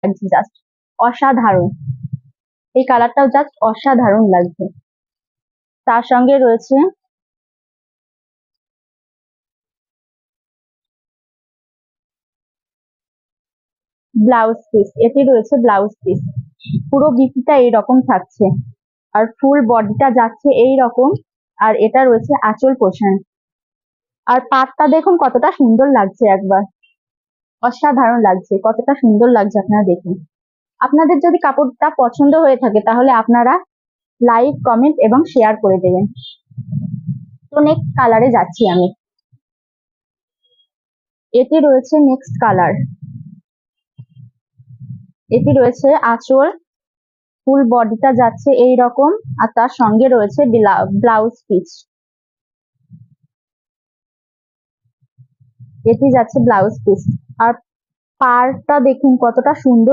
লাগছে, জাস্ট অসাধারণ। এই কালারটাও জাস্ট অসাধারণ লাগছে। তার সঙ্গে রয়েছে ব্লাউজ পিস, এটি রয়েছে ব্লাউজ পিস। পুরো বিপিটা এইরকম থাকছে, আর ফুল বডিটা যাচ্ছে এই রকম। আর এটা রয়েছে আঁচল পোর্শন। আর পাটটা দেখুন কতটা সুন্দর লাগছে, একবার অসাধারণ লাগছে, কতটা সুন্দর লাগছে আপনারা দেখুন। আপনাদের যদি কাপড়টা পছন্দ হয়ে থাকে তাহলে আপনারা লাইক, কমেন্ট এবং শেয়ার করে দেবেন। তো নেক্সট কালারে যাচ্ছি আমি। এটি রয়েছে নেক্সট কালার। এটি রয়েছে আঁচল, ফুল বডিটা যাচ্ছে এই রকম, আর তার সঙ্গে রয়েছে ব্লাউজ পিস। এটি যাচ্ছে ব্লাউজ পিস। আর পাড়টা দেখুন কতটা সুন্দর